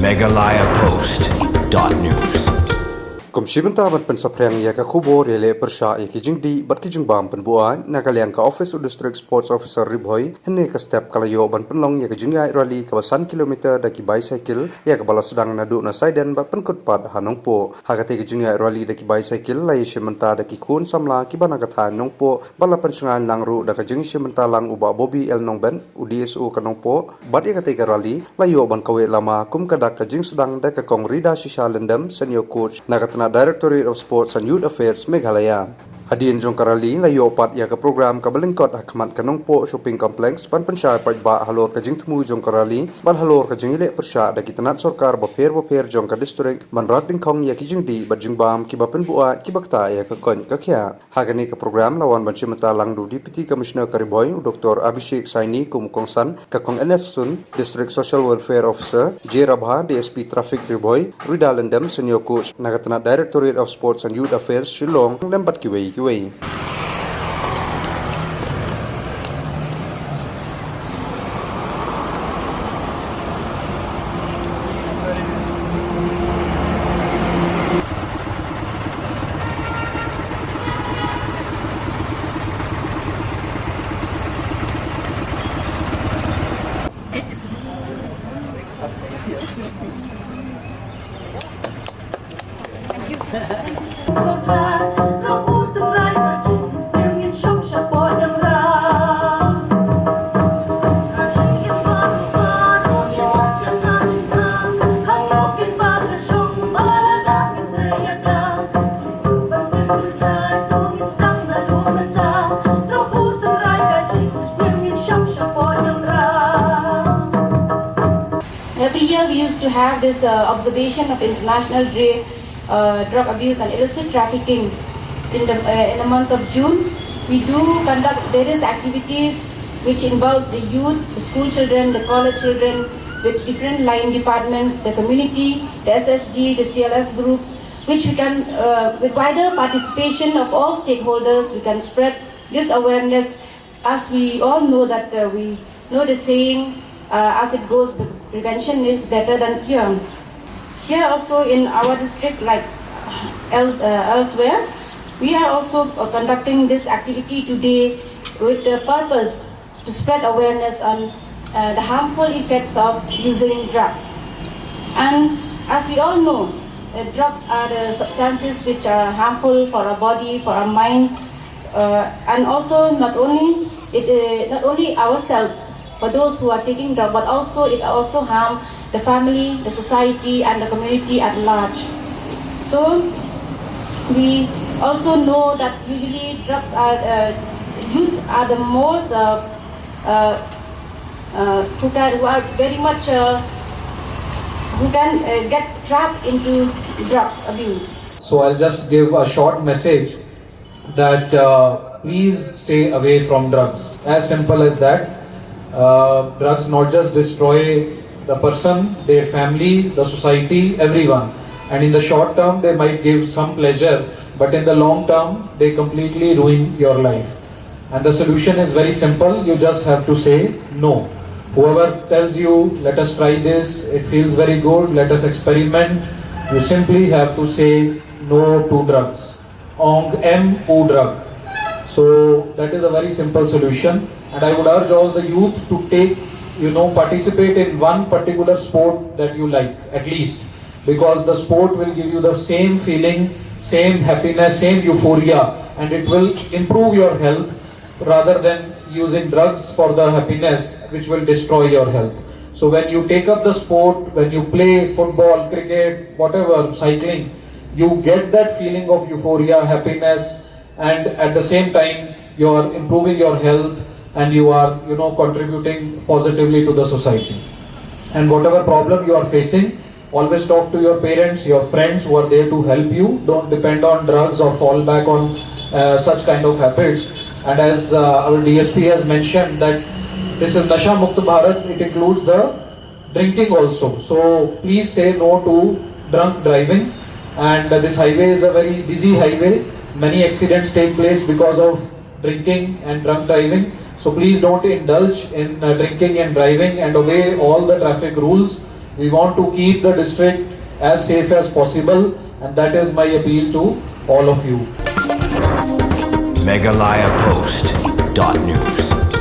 MeghalayaPost.news Komshibenta bat pensaprang ya ka kubo Ïalap Pyrshah Ï'u bat kijingbam penbuan nagalian ka Office of District Sports Officer Ribhoy henne ka step kalayo ban Pynlong ya ka Jingñiah rally kawasan kilometer daki bicycle ya ka bala sedang nadu na saiden bat penkutpat nongpoh hagate ka Jingñiah rally daki bicycle lai shimenta daki kun samla ki bana katha nongpoh bala pensengan langru daka jing shimenta lang uba bobi el nongben u DSO ka nongpoh bat ya ka rally layo ban kawe lama kum ka daka jing sedang daka kong rida shisha lendam senior coach nagatna Directorate of Sports and Youth Affairs Meghalaya. Hadin jong karali layo pat ya ka program ka balingkot hakmat ka nongpoh shopping complex pan pensyar ba halor ka jing temu jong karali ban halor ka jing Ïalap Pyrshah daki tanat sarkar baper jong ka district man rat ding khong ya ki jing di bat jing bam ki bapen bua ki bakta ya ka kon ka kya hagani ka program lawan ban chimata langdu deputy commissioner kariboy Dr. Abhishek Saini kum kongsan ka kong NF sun district social welfare officer J Rabha DSP traffic riboy Rida Lendam senior coach nagatana Directorate of Sports and Youth Affairs Shillong lembat kiwei kiwei. Every year we used to have this observation of International Day Drug Abuse and Illicit Trafficking in the month of June. We do conduct various activities which involves the youth, the school children, the college children with different line departments, the community, the SSG, the CLF groups, which we can, with wider participation of all stakeholders, we can spread this awareness. As we all know that we know the saying, as it goes, prevention is better than cure. Here also in our district, like elsewhere, we are also conducting this activity today with the purpose to spread awareness on the harmful effects of using drugs. And as we all know, drugs are the substances which are harmful for our body, for our mind, and also not only ourselves, for those who are taking drugs, but also it also harm the family, the society, and the community at large. So we also know that usually drugs are youth are the most who are very much who can get trapped into drugs abuse. So I'll just give a short message that please stay away from drugs. As simple as that. Drugs not just destroy the person, their family, the society, everyone. And in the short term, they might give some pleasure, but in the long term, they completely ruin your life. And the solution is very simple. You just have to say no. Whoever tells you, let us try this, it feels very good, let us experiment, you simply have to say no to drugs. Ong M O drug. So that is a very simple solution. And I would urge all the youth to take, participate in one particular sport that you like, at least. Because the sport will give you the same feeling, same happiness, same euphoria, and it will improve your health rather than using drugs for the happiness which will destroy your health. So when you take up the sport, when you play football, cricket, whatever, cycling, you get that feeling of euphoria, happiness, and at the same time you are improving your health and you are contributing positively to the society. And whatever problem you are facing, always talk to your parents, your friends who are there to help you. Don't depend on drugs or fall back on such kind of habits. And as our DSP has mentioned that this is Nasha Mukt Bharat, it includes the drinking also. So please say no to drunk driving. And this highway is a very busy highway. Many accidents take place because of drinking and drunk driving. So please don't indulge in drinking and driving, and obey all the traffic rules We want to keep the district as safe as possible, and that is my appeal to all of you. MeghalayaPost.news.